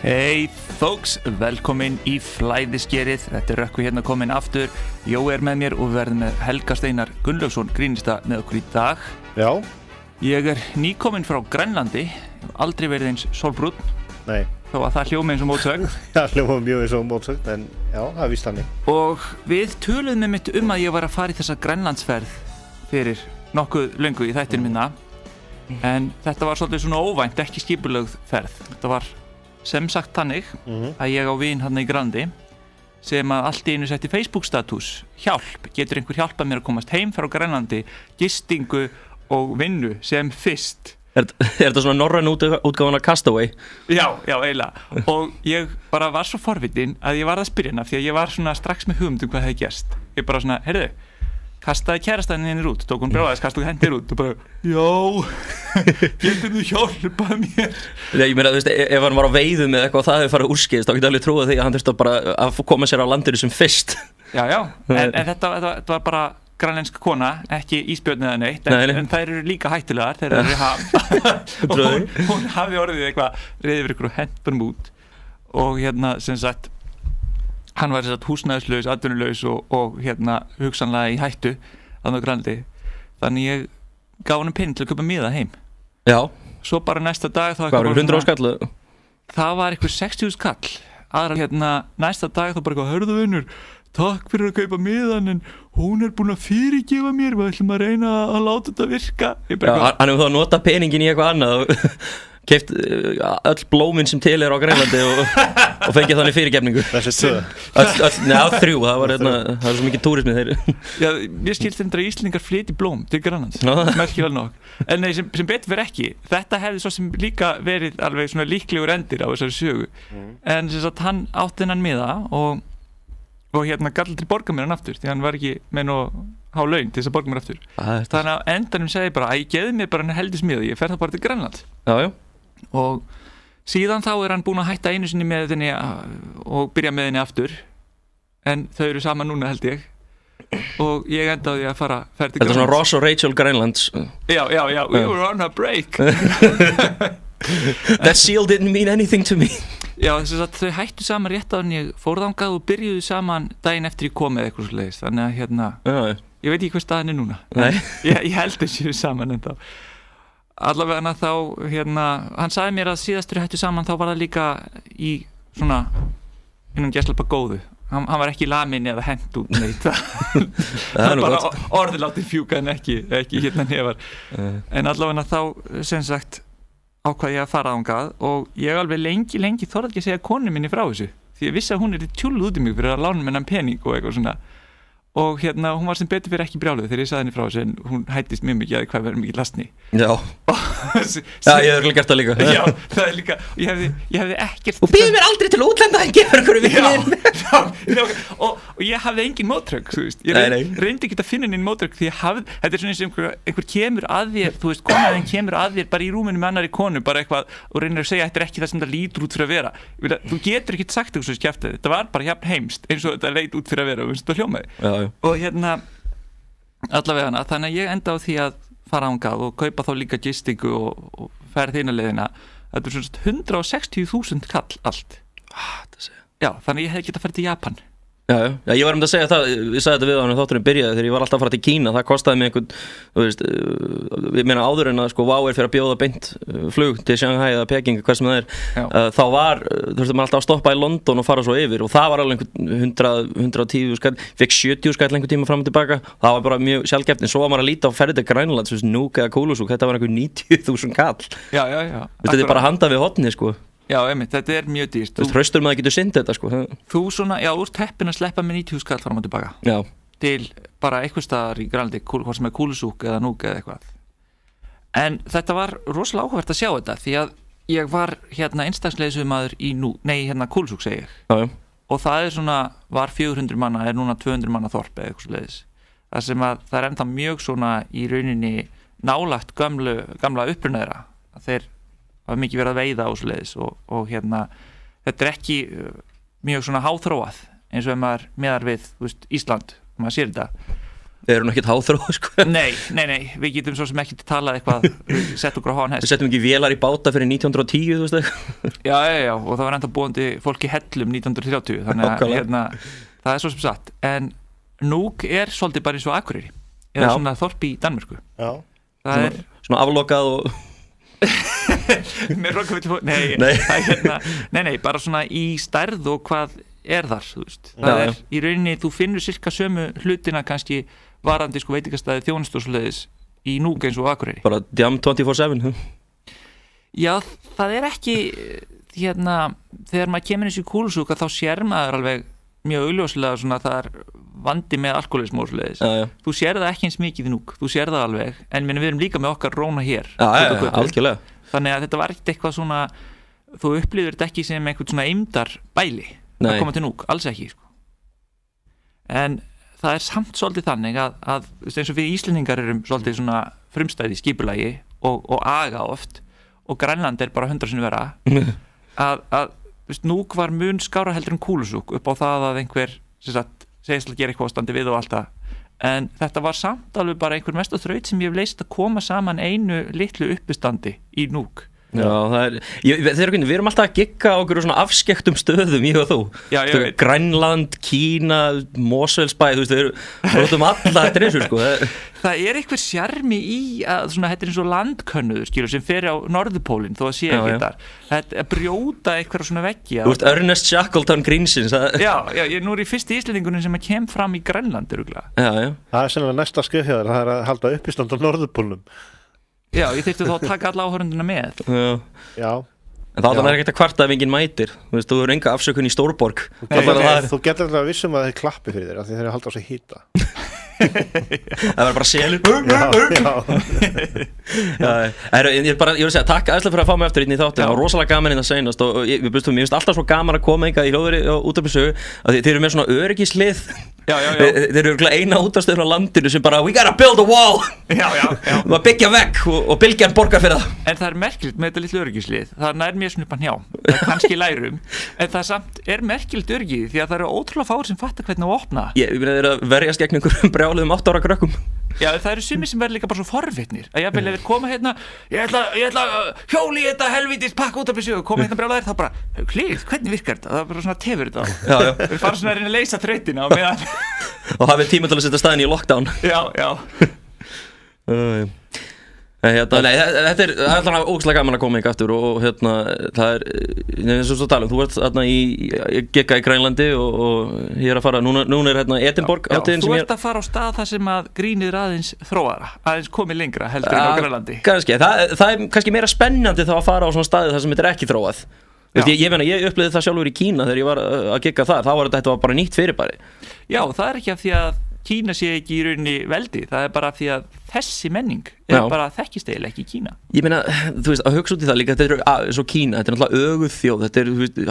Hey folks, velkomin í flæðiskerið. Þetta Rökkvi hérna komin aftur. Jói með mér og við verðum með Helga Steinar Gunnlaugsson grínista með okkur í dag. Já. Ég nýkominn frá Grænlandi, aldrei verið eins sólbrúnn. Nei. Þó að það hljóma eins og mótsögn. Það hljóma mjög eins og mótsögn, en já, það víst þannig. Og við töluðum einmitt að ég var að fara í þessa Grænlandsferð fyrir nokkuð löngu í þættinu minna. En þetta var svolítið svona óvænt, ekki skipulögð ferð. Þetta var sem sagt þannig að ég á vin hann í Grænlandi sem að allt í einu setti Facebook status hjálp, getur einhver hjálpað mér að komast heim frá Grænlandi, gistingu og vinnu sem fyrst. Er þetta svona norræn útgáfan af Castaway? Já, eiginlega. Og ég bara var svo forvitin að ég var að spyrja hana því að ég var svona strax með hugmynd hvað hefði gerst. Ég bara svona, heyrðu, kastaði kærastæðin henni út, tók hún brjálæðis, kastaði henni út og bara, já, getur þú hjálpað mér? Ég meina, þú veist, ef hann var á veiðum eða eitthvað og það hefði farið úrskeiðist, þá getur alveg trúið því að hann þurfti bara að koma sér á landinu sem fyrst. Já, en þetta var bara grænlensk kona, ekki ísbjörn eða neitt, en þær eru líka hættulegar, þeir eru og hún hafi orðið eitthvað reiðið fyrir ykkur og hendur út og hérna, sem sagt, hann var þess að húsnæðislaus, atvinnulaus og hérna hugsanlega í hættu þannig á Grænlandi. Þannig ég gaf honum pening til að kaupa miða heim. Já. Svo bara næsta dag Hvað var 100 skall? Það var eitthvað 60.000 kall. Aðra hérna næsta dag þá bara eitthvað, hörðu vinur, takk fyrir að kaupa miðan en hún búin að fyrirgefa mér, við ætlum að reyna að láta þetta virka. Já, hann hefur þá notað peningin í eitthvað annað og keypt öll blómin sem til á Grænlandi og fengið þannig fyrirgefningu. Þessi tvö? Þrjú, það var svo mikið túrismi þeir. Já, ég skilst þeim að Íslendingar flytji blóm til Grænlands, merkilega nokk. En nei, sem betur verið ekki. Þetta hefði svo sem líka verið alveg svona líklegur endir á þessari sögu. En sem sagt, hann átti hennan miða og hérna gall til borga mér hann aftur, því hann var ekki með nú há laun til þess að borga mér aftur. Þannig að endanum segi bara að ég geði mér bara hann heldis miða, ég fer það bara til Grænlands. Já. Og síðan þá hann búinn að hætta einu sinni með henni og byrja með henni aftur, en þau eru saman núna held ég og ég endaði að fara til Grænlands. Þetta er svona Ross og Rachel Grænlands. Já, we were on a break. That seal didn't mean anything to me. Já, þess að þau hættu saman rétt á en ég fór þangað og byrjuðu saman daginn eftir ég kom eða eitthvað svoleiðis, þannig að hérna ég veit ekki hvað staðan er núna. Ég held þessu saman ennþá. Allavega þá hérna, hann sagði mér að síðastur hættu saman þá var það líka í svona innan gæslappa góðu. Hann var ekki lamin eða hent út neitt. Það bara orðið fjúka en ekki hérna nefar. En allavega þá sem sagt ákvað ég að fara þangað og ég alveg lengi þorði ekki að segja konu minni frá þessu því ég vissi að hún tjúluð út í mig fyrir að lána mér pening og eitthvað svona og hérna hún var sem betur fyrir ekki brjáluð þegar ég sagði henni frá þessu en hún hættist mjög mikið að hvað verður mikið lastni. Já, ég hef gert það líka. Já, það er líka ég hefði ekkert og býður mér aldrei til útlanda en gefur einhverju vinnin. Og ég hafði engin mótrök, þú veist. Ég reyndi ekki að finna henni mótrök því þetta er svona eins og einhver kemur að þér, þú veist, konaðin kemur að þér bara í rúminu með annarri konu, bara eitthvað og reynir að segja þetta er ekki það sem það lítur út fyrir að vera. Þú getur ekki sagt eitthvað svo skeftaði. Þetta var bara jafn heimst eins og þetta leit út fyrir að vera og þetta hljómaði. Og hérna allavega þannig að ég enda á því að fara ángað og kaupa þá líka gistingu og ferð hina leiðina. Þetta er svona 160.000 kall allt. Já, þannig að ég hefði getað farið til Japan. Já, ég var að segja það, ég sagði þetta við á hann þátturinn byrjaði þegar ég var alltaf að fara til Kína, það kostaði mig einhvern, þú veist, ég meina áður en að sko WOW fyrir að bjóða beint flug til Shanghai eða Peking, hvað sem það er, þá þurfti maður alltaf að stoppa í London og fara svo yfir og það var alveg einhvern 110 skall, fekk 70 skall einhvern tíma fram og tilbaka, það var bara mjög sjálfgeft, en svo var maður að líta á ferðir til Grænlands, þú veist, Nuuk eða Kulusuk, þetta var einhver 90.000 kall. Já. Þetta er bara handað við hotni, sko. Já, einmitt, þetta er mjög dýrt. Þú hraustur maður getur synt þetta, sko. Þú svona, já, úr teppin að sleppa með 90 skall fram og tilbaka. Já. Til bara eitthvað staðar í Grænlandi, hvort sem er Kulusuk eða Nuuk eða eitthvað. En þetta var rosalega áhugavert að sjá þetta, því að ég var hérna einstakleysummaður í hérna Kulusuk segi ég. Já. Og það er svona, var 400 manna, er núna 200 manna þorp eða eitthvað svoleiðis. Það sem að það er ennþá mjög svona í rauninni nálagt gamla uppruna þeirra, að þeir hafa mikið verið að veiða og svoleiðis og hérna þetta er ekki mjög svona háþróað eins og maður meðar við, þú veist, Ísland maður sér þetta Eru nú ekkert háþróð, sko. Nei, við getum svo sem ekki talað eitthvað, sett okkur á háan hest. Við settum ekki vélar í báta fyrir 1910, þú veist það. Já, og það var enda búandi fólk í hellum 1930, þannig að hérna, það svo sem satt. En Nuuk svolítið bara eins og Akureyri, eða svona þorp í Danmörku. Já. Það svona aflokað og... Með rokavill, nei, bara svona í stærð og hvað þar, þú veist. Það í rauninni, þú finnur cirka sömu hlutina kannski varandi sko veitingastæði þjónustu og svoleiðis í Nuuk eins og Akureyri. Bara djam 24/7. Já, það ekki hérna, þegar maður kemur eins í Kúlusúk þá sér maður alveg mjög augljóslega svona það vandi með alkoholismu og svoleiðis. Þú sér það ekki eins mikið í Nuuk, þú sér það alveg, en við erum líka með okkar róna hér. Algjörlega. Þannig að þetta var ekkert eitthvað svona, þú upplifir þetta ekki sem einhvern svona eymdar bæli að koma til Nuuk, alls ekki sko. En það samt svolítið þannig að eins og við Íslendingar erum svolítið svona frumstæði skipulagi og aga oft og Grænland bara 100 sinnum verra að Nuuk var mun skára heldur en Kúlusúk upp á það að einhver segist að gera eitthvað standi við og allt það en þetta var samt alveg bara einhver mesta þraut sem ég hef leist að koma saman einu litlu uppistandi í Nuuk. Já, við erum alltaf að gigga á okkur svona afskekktum stöðum, ég og þú. Já, ég veit. Grænland, Kína, Mosfellsbæ, þú veist, við erum alla eftir þessu, sko. Það einhver sjarmi í að svona, þetta eins og landkönnuður, skilur, sem fer á Norðupólinn, þó að sé ekki þar. Þetta að brjóta eitthvað svona veggi. Þú veist, Ernest Shackleton Greensins. Já, nú ég fyrst í Íslendingunum sem að kem fram í Grænland, örugglega. Já. Það sennilega næsta skrif hjá þér, það að halda uppistand á Norðupólnum. Já, ég þyrfti þá að taka alla áhörunduna með. Já. En þá ekkert að kvarta ef enginn mætir. Þú veist, þú hefur enga afsökun í Stórborg. Þú getur alltaf vissum að þeir klappi fyrir þér af því þeir halda á sig hýta. Það var bara selur. Ég vil segja takk aðeinslega fyrir að fá mig aftur inn í þáttu. Það var rosalega gaman inn að seinast og ég finnst alltaf svo gaman að koma eitthvað í hljóðveri og útvarpssögu að þeir eru með svona öryggislið. Þeir eru eina útastöður á landinu sem bara we gotta build a wall. Við byggja vegg og bylgjan borgar fyrir það. En það merkilegt með þetta litlu öryggislið. Það nær mér svona upp að njá. Það kannski lærum. En það samt merkilegt öryggið því að það eru ótrúlega fáir sem fattar hvernig að opna. Ég meina þeir að verjast gegn einhverjum brjáluðum 8 ára krökkum. Já, það eru sumir sem verður líka bara svo forvitnir að jafnvel ef þeir koma hérna ég ætla hjóli þetta helvítis pakka út af þessu og koma hérna brjálæðir þá bara hlýð, hvernig virkar þetta? Það er bara svona tefur þetta við fara svona að reyna að leysa þrautina og meðan og hafið tíma til að setja staðin í lockdown. Já Þetta er alltaf ógeðslega gaman að koma ekki aftur og það eins og svo talum, þú ert þarna í gigga í Grænlandi og ég að fara, núna er Edinborg hátíðin sem þú ert að fara á stað þar sem að grínið aðeins þróara, aðeins komið lengra heldur en á Grænlandi. Kannski, það er kannski meira spennandi þá að fara á svona staði þar sem þetta ekki þróað. Ég upplifði það sjálfur í Kína þegar ég var að gigga þar, þá var þetta bara nýtt fyrirbæri. Já, það er ekki af því að Kína sé ekki í rauninni veldi, það er bara því að þessi menning bara þekkist eiginlega ekki í Kína. Ég meina, þú veist, að hugsa út í það líka, þetta er svo Kína, þetta er náttúrulega öguð þjóð, þetta er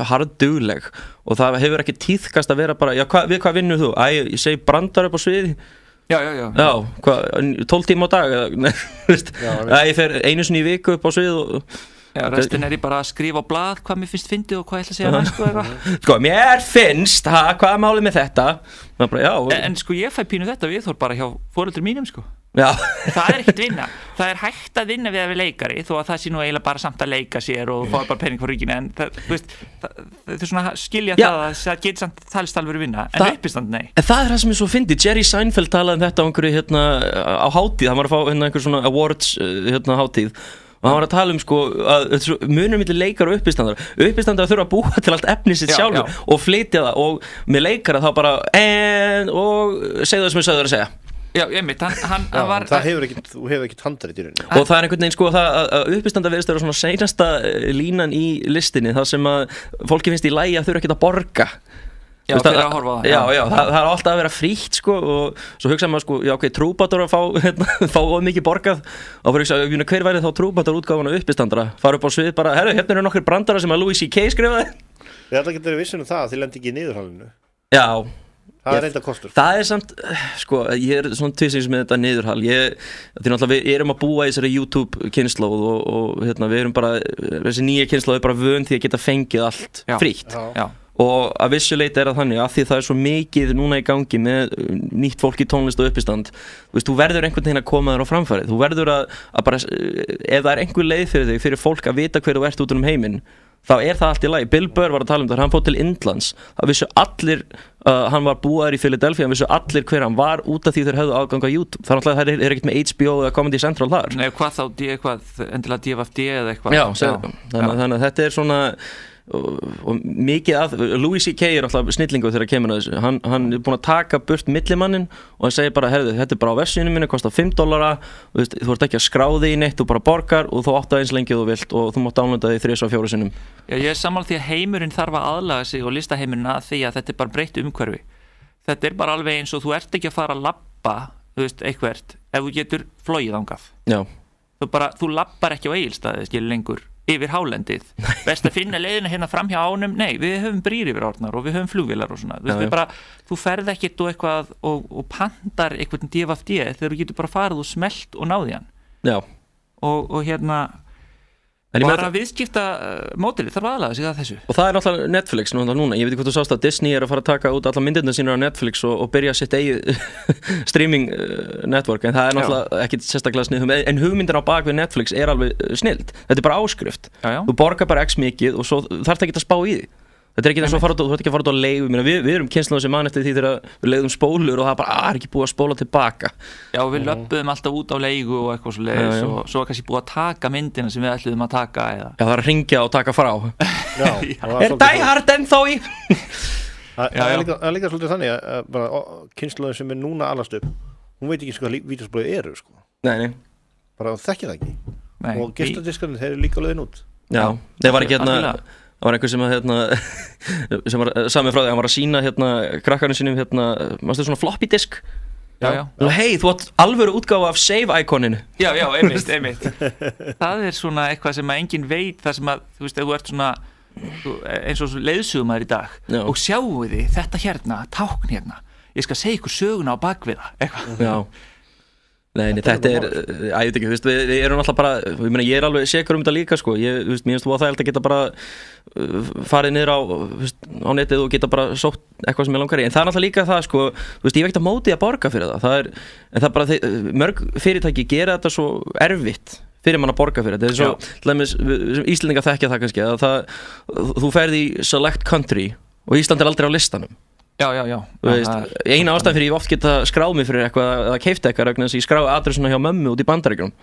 harðdugleg og það hefur ekki tíðkast að vera bara, við hvað vinnur þú? Ég segi brandar upp á sviði. Já, 12 tíma á dag, ég fer einu sinni í viku upp á svið og Já, restin ég bara að skrifa á blað hvað mér finnst fyndið og hvað ég ætla að segja næst eitthvað. Sko, mér finnst, hvað er málið með þetta? En sko, ég fæ pínu þetta viðhorf bara hjá foreldrum mínum, sko. Já. Það er ekkert vinna. Það er hægt að vinna við að við leikari, þó að það sé nú eiginlega bara samt að leika sér og fá bara pening frá ríkinu, en það er svona skilja það að það getur samt talist alveg vinna, en uppistand, nei. En það er það sem ég svo fyndið. Jerry Seinfeld talaði þetta á einhverju á hátíð, hann var að fá einhver svona awards hátíð. Og hann var að tala sko að munur milli leikara og uppistandara þurfa að búa til allt efni sitt sjálfur og flytja það og með leikara þá bara og segja það sem ég sagði að segja. Já, einmitt, hann var þú hefur ekki handrit í rauninni. Og það er einhvern veginn sko að uppistanda virðist vera svona seinasta línan í listinni þar sem að fólki finnst í lagi að þurfa ekki að borga. Já, fyrir að horfa á það. Já, það er alltaf að vera frítt sko og svo hugsaði maður sko, trúbador að fá mikið borgað og fyrir að hugsa, hver væri þá trúbador útgáfan af uppistandara? Fara upp á svið bara, hérna eru nokkur brandara sem að Louis C.K. skrifaði. Þetta getur við vissum það, þið lendi ekki í niðurhalinu. Já. Það er reynda kostur. Það er samt, sko, ég er svona tvisins með þetta niðurhal. Við erum að búa í þessari YouTube-kynnslóð og við erum bara, þessi nýja kynnslóð er bara vön því að geta fengið allt frítt. og að vissu leyti það þannig að því það svo mikið núna í gangi með nýtt fólk í tónlist og uppistand þú verður einhvern veginn að koma þér á framfæri þú verður að bara ef það einhver leið fyrir þig, fyrir fólk að vita hver þú ert út heiminn þá það allt í lagi. Bill Burr var að tala það, hann fór til Indlands það vissu allir, hann var búaður í Philadelphia hann vissu allir hver hann var út af því þeir höfðu aðgang á YouTube, þannig að það ekkert með HBO eða Comedy Central þar. Nei, hvað þá, endilega DFFD eða eitthvað. Já, þannig að þetta svona og mikið að Louis C.K. alltaf snillingur þegar kemur að þessu hann búinn að taka burt millimannin og hann segir bara, heyrðu, þetta bara á vefsíðunni minni kostar $5 þú ert ekki að skrá þig í neitt, þú bara borgar og þú átt það eins lengi þú vilt og þú mátt downloada þig 3-4 sinnum. Já, ég sammála því að heimurinn þarf að aðlaga sig og listaheimurinn að því að þetta bara breytt umhverfi. Þetta bara alveg eins og þú ert ekki að fara að labba, eitthvert, ef þú getur flogið þangað. Já. Þú labbar ekki á Egilsstaði, skilur lengur yfir hálendið, best að finna leiðina hérna fram hjá ánum, nei, við höfum brýr yfir árnar og við höfum flugvélar og svona þú ferð ekkert og eitthvað og pandar eitthvað DFFD þegar þú getur bara farið og smelt og náði hann. Já. Og hérna bara viðskipta mótilið þarf aðlaga sig að þessu. Og það náttúrulega Netflix núna, ég veit ekki hvort þú sást að Disney að fara að taka út alla myndirnar sínar á Netflix og byrja sitt eigið streaming network, en það náttúrulega ekkit sérstaklega snið, en hugmyndin á bak við Netflix alveg snild, þetta bara áskrift þú borgar bara x mikið og svo þarf ekki að spá í því. Þetta ekki eins og þú ert ekki að fara út á leigu, við erum kynslóðum sem mann eftir því þegar við leiðum spólur og það bara ekki búið að spóla tilbaka. Já, við löppuðum alltaf út á leigu og eitthvað svo leiðis og svo kannski búið að taka myndina sem við ætluðum að taka eða. Já, það að ringja og taka frá. Die Hard ennþá í? Það er líka svolítið þannig að bara kynslóðum sem núna alast upp, hún veit ekki hvað vídeospólur eru, sko. Nei. Bara þekkir það ekki. Og gestadiskarnir, þeir eru líka leiðin út. Já, þeir var ekki það var einhver sem var sami frá því, hann var að sýna krakkarnir sínum mástu svona floppy disk. Já. Hei, þú átt alvöru útgáfa af save-ikoninu. Já, einmitt. Það svona eitthvað sem að enginn veit, það sem að, þú veist, ef þú ert svona eins og leiðsögumaður í dag og sjáu þið þetta tákn ég skal segja ykkur söguna á bakviða, eitthvað. Já. Nei, þetta ég veit ekki, við erum alltaf bara, ég alveg sekur þetta líka, sko, mér finnst þú að það geta bara farið niður á netið og geta bara sótt eitthvað sem ég langar í, en það náttúrulega líka það, sko, ég hef ekkert að móti að borga fyrir það, en það bara, mörg fyrirtæki gera þetta svo erfitt fyrir mann að borga fyrir þetta, þetta er svo, Íslendingar þekkja það kannski, að þú ferð í select country og Ísland aldrei á listanum. Já. Eina ástæðan fyrir ég oft geta skráð mig fyrir eitthvað eða keypt eitthvað vegna þess að ég skráði adressuna hjá mömmu út í Bandaríkjunum.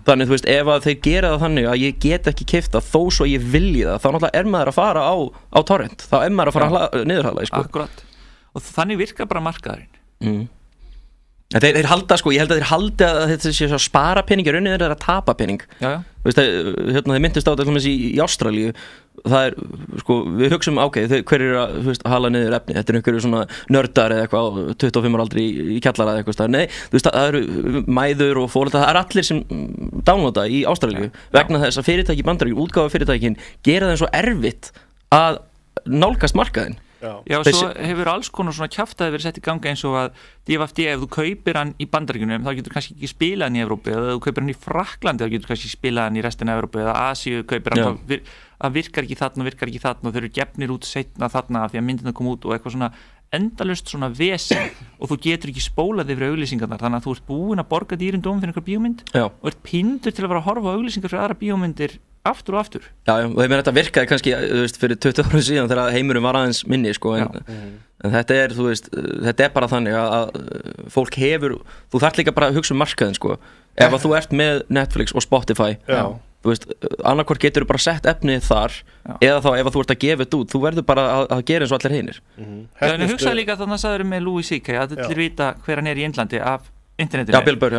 Þannig þú veist, ef að þeir gera það þannig að ég get ekki keypt það þó svo ég vilji það, þá náttúrulega maður að fara á torrent, þá maður að fara niðurhala, sko. Akkurat. Og þannig virkar bara markaðurinn. Þeir halda, sko, ég held að þeir halda að þetta sé að spara pening í rauninni þeir að tapa pening. Já. Þeir myndist á þetta í Ástralíu, það sko, við hugsum, hver að hala niður efni, þetta einhverju svona nördar eða eitthvað, 25 ára aldrei í kjallara eða eitthvað, nei, það eru mæður og fóreldrar, það allir sem downloada í Ástralíu, vegna þess að fyrirtæki í Bandaríkjunum, útgáfa fyrirtækin gera það svo erfitt að nálgast markaðinn. Já, svo hefur alls konar svona kjaftaði verið sett í ganga eins og að DFFD, ef þú kaupir hann í Bandaríkjunum þá getur kannski ekki spilað hann í Evrópu, eða ef þú kaupir hann í Frakklandi þá getur kannski spilað hann í restina af Evrópu, eða Asíu kaupir hann, það virkar ekki þarna og þau eru gefnir út seinna þarna af því að myndina kom út og eitthvað svona endalaust svona vesen og þú getur ekki spólað yfir auglýsingarnar, þannig að þú ert búin að borga dýrum dóm fyrir einhver bíómynd og ert pindur til að vera að horfa á auglýsingar fyrir aðra bíómyndir aftur og aftur. Já, og þetta virkaði kannski fyrir 20 ára síðan þegar heimurinn var aðeins minni, sko, en þetta bara þannig að fólk hefur, þú þarft líka bara að hugsa markaðinn, sko, ef að þú ert með Netflix og Spotify, annarkvort getur þú bara sett efnið þar eða þá ef þú ert að gefa þetta út, þú verður bara að gera eins og allir hinir. En hugsa líka þannig að sagður með Louis C.K. að allir vita hver hann í Indlandi af internetinu. Já, Bill Burr,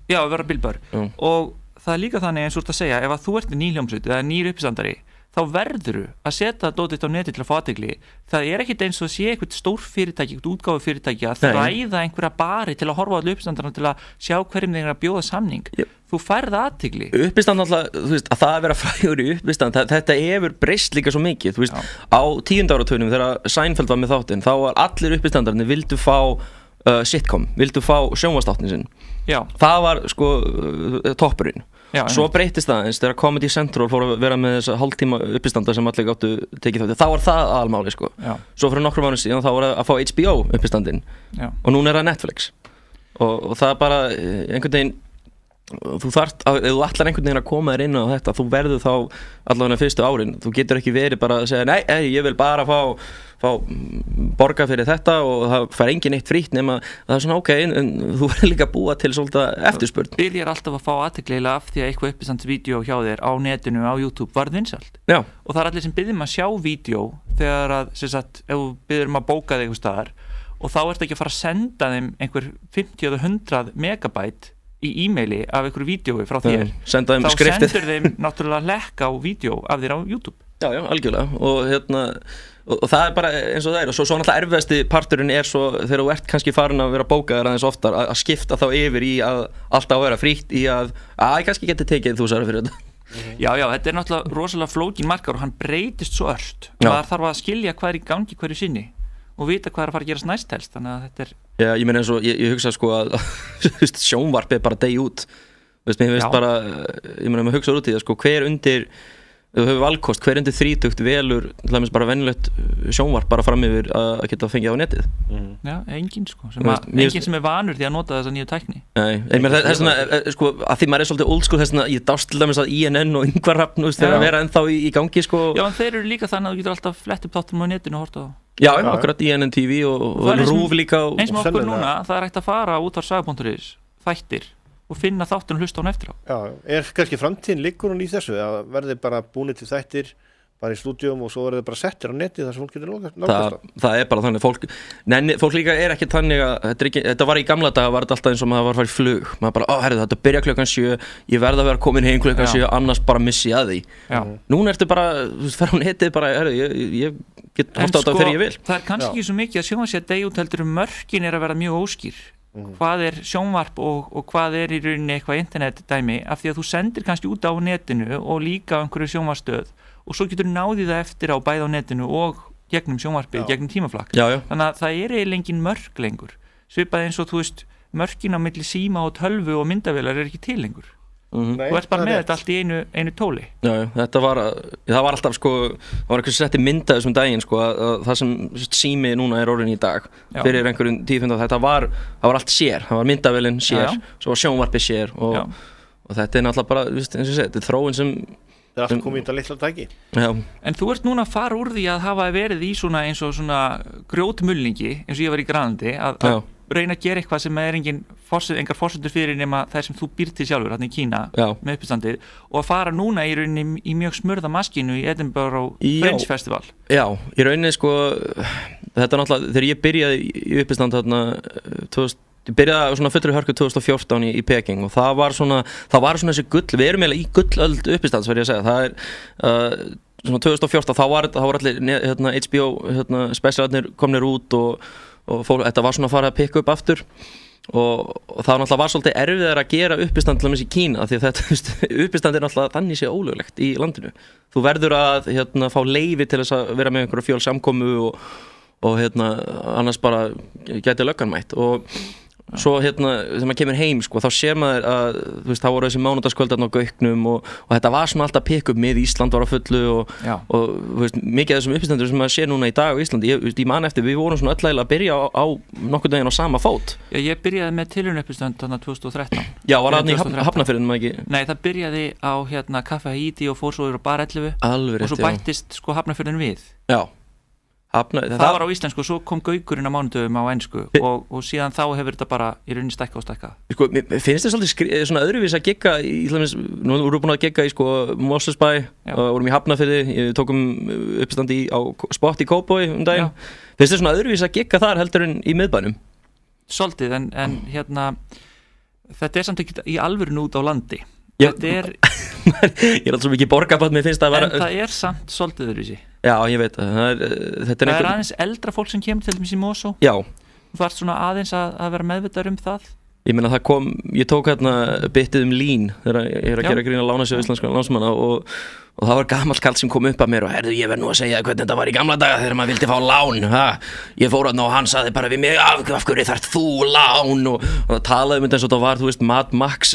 vera Bill Burr. Og það líka þannig eins og þú ert að segja, ef að þú ert nýhljómsveit eða nýr uppistandari, þá verður að setja dótið á neti til að fá athygli. Það ekkert eins og að sé eitthvað stór fyrirtæki, eitthvað útgáfu fyrirtæki að þræða einhverja bari til að horfa á allir uppistandarna til að sjá hverjum þeir að bjóða samning. Þú færð athygli. Uppistand alltaf, þú veist, að það að vera frægur í uppistand, þetta hefur breyst líka svo mikið, þú veist, á 10. áratugnum þegar Seinfeld var með þáttinn, þá var allir uppistandarnir vildu fá sitcom, vildu fá sjónvarpsþáttinn sinn. Það var sko toppurinn Svo breytist það eins þegar Comedy Central fór að vera með þessa hálftíma uppistanda sem allir gáttu tekið þátt. Þá var það aðalmáli sko. Svo fyrir nokkrum árum síðan þá var að fá HBO uppistandinn og núna það Netflix og það bara einhvern veginn þú þarft, ef þú ætlar einhvern veginn að koma þér inn á þetta, þú verður þá allavega fyrstu árin, þú getur ekki verið bara að segja nei, ég vil bara fá borga fyrir þetta og það fær engin eitt frítt nema það svona ok, en þú verður líka að búa til svolítið eftirspurn. Byrjar alltaf að fá athygli af því að eitthvað uppistandsvídeó hjá þér á netinu, á YouTube varð vinsælt. Og það allir sem biðjum að sjá vídeó þegar að, sem sagt, ef þú biður að bóka þig einhvers staðar og þá ertu ekki að fara að senda þeim einhver 50 eða 100 megabæt í e-maili af einhverju vídeói frá þér þá sendur þeim náttúrulega lekka á vídeó af þér á YouTube. Já, algjörlega og það bara eins og það og svo náttúrulega erfiðasti parturinn svo þegar þú ert kannski farin að vera bókaður aðeins oftar að skipta þá yfir í að alltaf að vera frítt í að ég kannski geti tekið 1000 fyrir þetta. Já, þetta náttúrulega rosalega flókin markar og hann breytist svo ört maður þarf að skilja hvað í gangi hverju sinni og vita hvað að fara að gerast næst helst, þannig að þetta Já, ég meina eins og, ég hugsa sko að sjónvarp bara degi út mér finnst bara, ég meina maður hugsa út í það sko, hver undir þú hefur valkost, hver undir 30 velur bara venjulegt sjónvarp bara fram yfir að geta fengið á netið Já, enginn sko, enginn sem vanur því að nota þessa nýju tækni Nei, það svona, sko, að því maður svolítið old school þess að ég dást til dæmis að INN og Ingvar Hrafn þegar að vera ennþá í gangi sko Já, en þeir eru líka þannig að þú getur alltaf flett upp þáttum á netinu og horta á Já, akkurat INN TV og RÚV líka eins og okkur núna, það er hægt að fara út á saga.is, þættir og finna þáttun og hlusta hún eftir á Já, kannski framtíðin liggur hún í þessu að verði bara búnir til þættir bara í stúdíum og svo verður það bara settir á neti þar sem fólk getur nálgast það er bara þannig, fólk líka er ekki þannig að þetta var í gamla daga var þetta alltaf eins og maður var að fara í flug maður bara, herðu þetta byrja klukkan 7 ég verð að vera komin heim klukkan 7 annars bara missi að því núna ertu bara, þú fer á netið bara, herðu, ég get horta á þetta þegar ég vil það er kannski ekki svo mikið að sjónvarp degi út heldur mörkin að vera mjög óskýr hvað er sjónvarp og hvað er í rauninni eitthvað internetdæmi af því að þú sendir kannski út á netinu og líka á einhverju sjónvarpsstöð og svo getur náðið það eftir á bæði á netinu og gegnum sjónvarpið, gegnum tímaflakk þannig að það er eiginlega engin mörk lengur svipað eins og þú veist mörkin á milli síma og tölvu og myndavélar er ekki til lengur þú ert bara með þetta allt í einu tóli það var alltaf sko það var eitthvað setti mynda þessum daginn sko að það sem sími núna er orðin í dag fyrir einhverjum 10-15 það var allt sér, það var myndavélin sér svo var sjónvarpið sér og þetta er náttúrulega bara, eins og ég segi, þetta er þróun sem það er allt komið í þetta litla tæki En þú ert núna að fara úr því að hafa verið í svona eins og svona grjótmulningi eins og ég var í Grænlandi að reyna að gera eitthvað sem er engar forsendur fyrir nema þær sem þú býr til sjálfur hérna í Kína með uppistandið og að fara núna í rauninni í mjög smurða maskínu í Edinburgh Fringe Festival Já, í rauninni sko þetta náttúrulega, þegar ég byrjaði í uppistand þarna ég byrjaði svona fullri hörku 2014 í Peking og það var svona þessi gull, við erum eiginlega í gullöld uppistands verð ég að segja, það er svona 2014 þá var allir HBO specialarnir komnir út og þetta var svona að fara að pikka upp aftur og það náttúrulega var svolítið erfiðar að gera uppistand til dæmis í Kína því að þetta uppistand er náttúrulega þannig sé ólöglegt í landinu þú verður að fá leyfi til þess að vera með einhverja fjölsamkomu og annars bara gæti löggan mætt og svo þegar maður kemur heim sko, þá sér maður að þá voru þessi mánudagskvöldarn á Gauknum og þetta var svona alltaf pikk upp með Ísland var á fullu og mikið af þessum uppistandur sem maður sér núna í dag á Íslandi ég man eftir, við vorum svona öll að byrja á nokkurn veginn á sama fót Ég byrjaði með tilraun uppistand þarna 2013 Já, var það í Hafnarfirðinum ekki? Nei, það byrjaði á Kaffi Haiti og fór svo yfir á Bar 11 og svo bættist sko Hafnarfirðin við Já það var á íslensku og svo kom Gaukurinn á mánudöfum á ensku og síðan þá hefur þetta bara í rauninni stækkað og stækkað sko, finnst þið svolítið svona öðruvís að gigga nú vorum við búin að gigga í sko Mosfellsbæ vorum í Hafnarfirði tókum uppstandi á spott í Kópavogi daginn finnst þið svona öðruvís að gigga þar heldur en í miðbænum? Svolítið en þetta er samt ekki í alvörinu út á landi þetta er ég er alltaf svo mikið borgarbátt mér finnst það en það er samt svolítið öðruvísi Já, ég veit það er aðeins eldra fólk sem kemur til dæmis í Mosó Já Þú ert svona aðeins að vera meðvitaður um það Ég meina ég tók hérna bitið lín þegar ég að gera grín að lánasjóð íslenska lánsmanna og það var gamall kall sem kom upp að mér og herðu, ég verð nú að segja hvernig þetta var í gamla daga þegar maður vildi fá lán, ég fór og hann sagði bara við mig, af hverju þarft þú lán og það talaði eins og það var, þú veist, Mad Max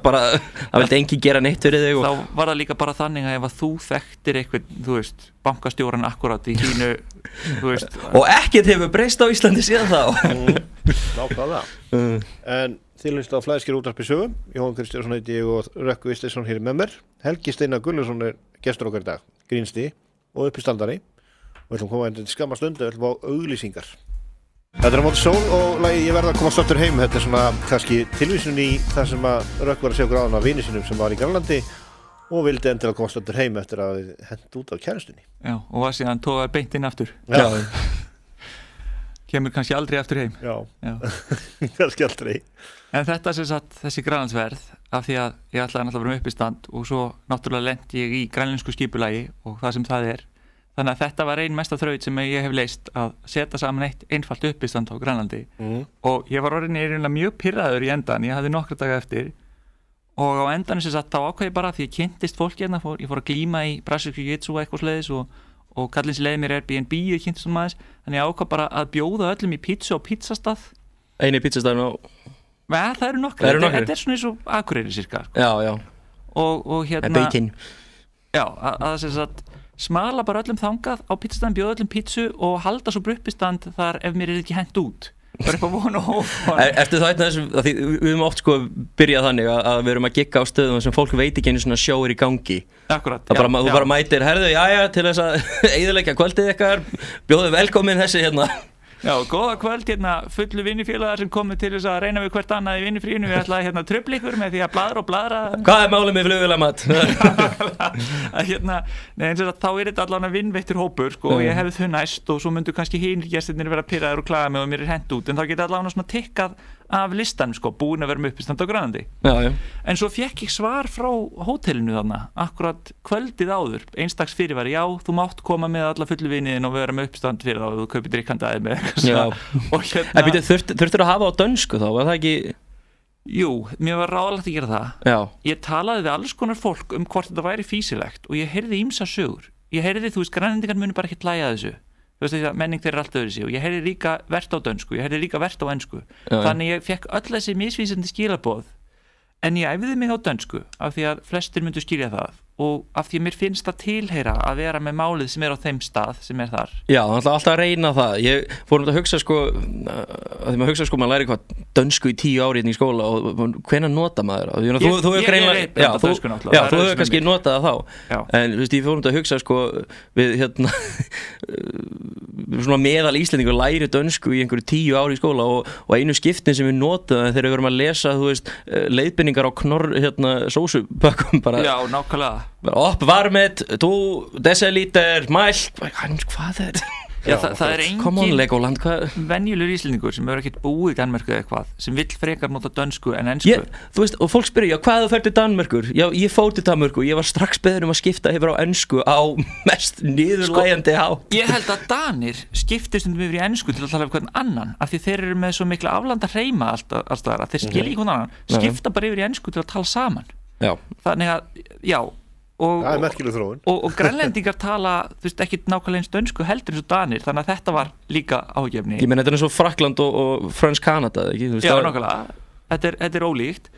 bara, það vildi enginn gera neitt fyrir þig Þá var það líka bara þannig að ef að þú þekktir eitthvað, þú veist, bankastjóran akkurat í þínu, þú veist og ekkert hefur breyst á Íslandi síðan þá Nákvæmlega En þið hlust á Flæðiskir útvarpi sögu Jóhann Kristjánsson heiti ég og Rökkvi Steinsson hér með mér Helgi Steinar Gullarsson gestur okkar í dag grínsti og uppistandari og við ætlum að koma til skamma stund og við ætlum á auglýsingar Þetta á móti sól og lagi ég verða að koma státtur heim þetta svona kannski tilvísun í það sem að Rökkvi var að segja okkur áðan af vini sínum sem var í Grænlandi og vildi endilega koma státtur heim eftir að við hent út á kærustunni Já, og var síðan tóðaði beint inn aftur kemur kannski aldrei aftur heim Já. kannski aldrei En þetta sem sagt þessi grænlandsverð af því að ég ætlaði náttúrulega að vera með uppistand og svo náttúrulega lendi ég í grænlensku skipulagi og það sem það þannig að þetta var ein mesta þraut sem ég hef leyst að setja saman eitt einfalt uppistand á Grænlandi og ég var orðinn eiginlega mjög pirraður í endan ég hafði nokkra daga eftir og á endanum sem sagt þá ákvað ég bara því ég kynntist fólki hérna ég fór að glíma í brasilísku jiu-jitsu og eitthvað sleiðis og kallinn sem leiði mér Airbnb ég kynntist um aðeins þannig ég ákvað bara að bjóða öllum í pítsu á pizzastað Einu pizzastaðurinn á það eru nokkrir þetta svona eins og Akureyri cirka sko. Já og hérna Beikin Já, að sem sagt smala bara öllum þangað á pizzastaðin bjóða öllum pítsu og halda svo uppistand þar ef mér ekki hent út bara upp á von og hóf Eftir það þessum, því við höfum oft sko byrjað þannig að við erum að gigga á stöðum sem fólk veit ekki einu svona sjó í gangi Akkurat, þú bara mætir, herðu, til þess að eyðileggja kvöldið ykkar bjóðu velkomin þessi hérna Já, góða kvöld, fullu vinnufélagar sem komið til þess að reyna við hvert annað í vinnufríinu við ætlaði trufla ykkur með því að bladra Hvað er málið með flugvélamat? Eins og þá þetta allavega vinnveittur hópur sko, og ég hefði þau næst og svo myndu kannski hinir gestirnir vera pirraður og klaga mig og mér hent út en þá geta allavega svona tikkað af listan sko, búin að vera með uppistand á Grænlandi En svo fekk ég svar frá hótelinu þarna akkurat kvöldið áður einstaks fyrirvari, já, þú mátt koma með alla fullu viniðin og vera með uppistand fyrir þá og þú kaupir drikkandæði með og Þurftur að hafa á dönsku þá, var það ekki Jú, mér var ráðlegt að gera það Ég talaði við alls konar fólk hvort þetta væri físilegt og ég heyrði ýmsa sögur ég heyrði, þú veist, grænlendingar munu bara ekki hlæja þessu þú veist því að menning þeirra er allt öðru sig og ég heyrði líka vert á dönsku, ég heyrði líka vert á ensku þannig ég fekk öll þessi misvísandi skilaboð en ég æfði mig á dönsku af því að flestir myndu skilja það og af því að mér finnst það tilheyra að vera með málið sem á þeim stað sem þar Já, alltaf að reyna það ég fór að hugsa sko að því maður hugsa sko, maður læri hvað dönsku í 10 ári í skóla og hvenær nota maður þú hefur kannski notað það þá en þú veist, ég fór að hugsa sko við svona meðal Íslendingur læri dönsku í einhverju 10 ári í skóla og einu skiptin sem við notaðum þegar við verum að lesa, þú veist, leiðbeiningar á knorr sósupökkum bara Já, nákvæmlega Uppvarmet, 2 desilíter mælt, hvað er Já, það er engin venjulegur Íslendingur sem hefur ekkert búið í Danmörku eða eitthvað sem vill frekar nota dönsku en ensku Þú veist, og fólk spyrir, já, hvað þú fer til Danmörkur? Já, ég fór til Danmörku, ég var strax beðinn að skipta yfir á ensku á mest niðurlægjandi hátt Ég held að Danir skiptist yfir í ensku til að tala um hvern annan af því þeir eru með svo mikla aflanda hreima alls staðar að þeir skilja ekki hvern annan skipta bara yfir í ensku til að tala saman Þannig að, já Það er merkileg þróun og grænlendingar tala, þú veist, ekki nákvæmlega eins dönsku heldur eins og danir, þannig að þetta var líka ágefni Ég meina, þetta er eins og Frakkland og Frans Kanada, ekki? Já, nákvæmlega, þetta er ólíkt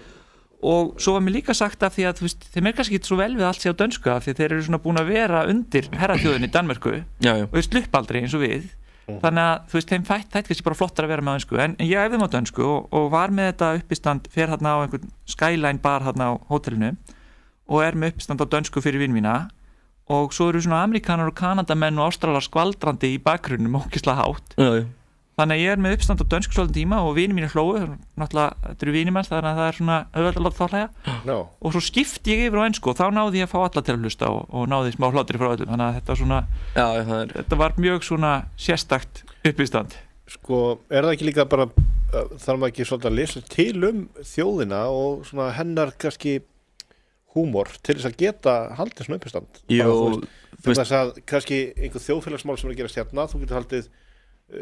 og svo var mér líka sagt af því að, þú veist, þeim er kannski ekki svo vel við allt sé á dönsku af því að þeir eru svona búin að vera undir herraþjóðinni í Danmörku og þeir slupp aldrei eins og við þannig að, þú veist, þeim þætti kannski bara flottar að vera með dönsku en ég æfði á dönsku og var með þetta uppistand fer þarna á einhvern Skyline bar þarna á hótelinu og með uppstand á dönsku fyrir vinn mína og svo eru svona Amerikanar og Kanadamenn og Ástralar skvaldrandi í bakgrunnum ógeðslega hátt þannig að ég með uppstand á dönsku svolítinn tíma og vinir mínir hlógu náttúrulega, þetta eru vinir manns þannig að það er svona auðvitað að láta þá hlæja og svo skipti ég yfir á ensku og þá náði ég að fá alla til að hlusta og náði smá hlátri frá öllum þannig að þetta var svona þetta var mjög svona sérstakt uppistand Sko, er það ekki líka bara þarf maður ekki svolítið að lesa til þjóðina og svona hennar kannski húmor til þess að geta haldið svona uppistand þess að kannski einhver þjóðfélagsmál sem er að gera stjarna þú getur haldið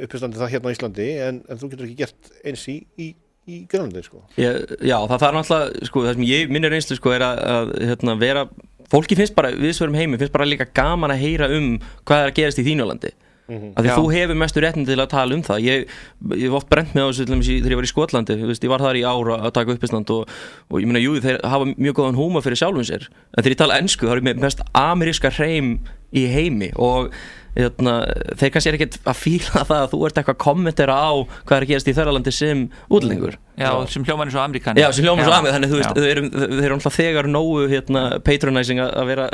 uppistandi það hérna á Íslandi en þú getur ekki gert eins í í Grænlandi sko. Já, það þarf náttúrulega sko, það sem ég minni reynslu sko að vera, fólki finnst bara, viðsverum heimi finnst bara líka gaman að heyra hvað að gerast í þínu landi. Af því að þú hefur mestu réttindi til að tala það ég hef oft brent með á þessu þegar ég var í Skotlandi, ég var þar í ár að taka uppistand og ég meina, þeir hafa mjög góðan húmor fyrir sjálfum sér en þegar ég tala ensku, þá er ég með mest ameríska hreim í heimi og þeir kannski ekkert að fíla það að þú ert eitthvað að kommentera á hvað að gerast í þeirra landi sem útlendingur Já, sem hljómar eins og Ameríkani Já, sem hljómar eins og Ameríkani, þannig þú veist, þeir eru alltaf þegar nógu patronizing að vera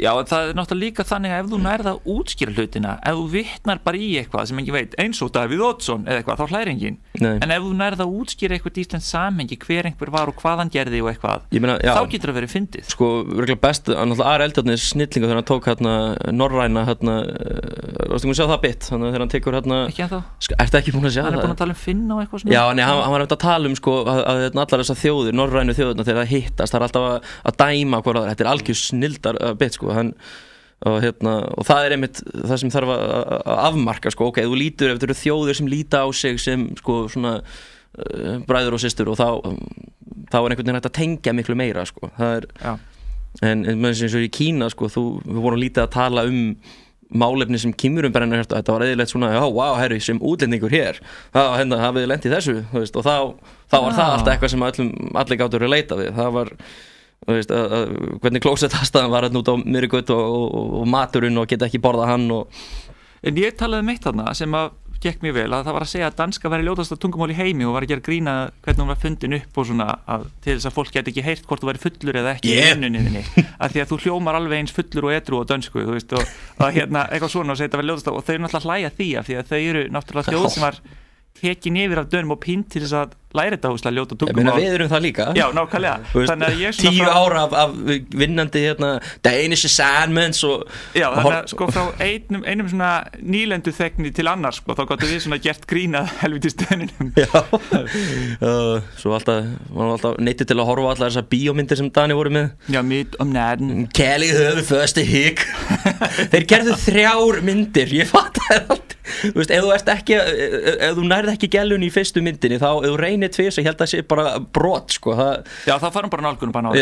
Já, það náttúrulega líka þannig að ef þú nærð að útskýra hlutina, ef þú vitnar bara í eitthvað sem engin veit, eins og Davíð Oddsson eða eitthvað, þá hlærir enginn. En ef þú nærð að útskýra eitthvað íslenskt samhengi, hver einhver var og hvað hann gerði og eitthvað, þá getur það verið fyndið. Sko, virkilega best, náttúrulega Ari Eldjárn snillingur þegar hann tók norræna varstu ekki að sjá það bit, þannig að þegar hann tekur Ekki ennþá? Ertu ekki búin að sjá það? Hann búin að tala Finna og eitthvað svona. Já, nei, hann var að tala sko að allar þessar þjóðir, norrænu þjóðirnar þegar það hittast, það alltaf að dæma hvað þetta algjör snilldar bit sko, og það einmitt það sem þarf að afmarka sko, ok, þú lítur ef þetta eru þjóðir sem líta á sig sem sko svona bræður og systur og þá einhvern veginn hægt að tengja miklu meira sko, það en eins og í Kína sko, við vorum lítið að tala málefni sem Kínverjabrenna, þetta var eðlilegt svona, herri, sem útlendingur hér, hafið lent í þessu, þú veist, og þá var það alltaf eitthvað sem allir gátu að relata við, það var, þú veist, hvernig klósettastaðan var út á miðri götu og maturinn og geta ekki borðað hann En ég talaði eitt þarna sem að gekk mjög vel, að það var að segja að danska væri ljótasta tungumál í heimi og var að gera grína hvernig hún var fundin upp og svona til þess að fólk geti ekki heyrt hvort þú væri fullur eða ekki í vinnunniðinni, af því að þú hljómar alveg eins fullur og edrú á dönsku, þú veist, og eitthvað svona og segja þetta væri ljótasta og þau eru náttúrulega hlæja því af því að þau eru náttúrulega þjóð sem var tekin yfir af dönum og pínt til þess að læra þetta húslega ljóta tungumál. Við erum það líka. Já, nákvæmlega. Þannig að ég 10 ára af vinnandi Danish assignments og Já, þannig að sko frá einum svona nýlendu þegni til annars sko, þá gáttu við svona gert grínað helviti stöðninum. Já. Svo alltaf neittu til að horfa á allar þessar bíómyndir sem Dani voru með. Já, mitt natten. Kærlig höfuð förste hygg. Þeir gerðu 3 myndir, ég fatt það aldrei. Þú veist, ef þú nærð ekki gælun í fyrstu myndinni, þá ef þú reynir tvís, ég held að það sé bara brot sko, Já, þá farum bara nálgunum bara á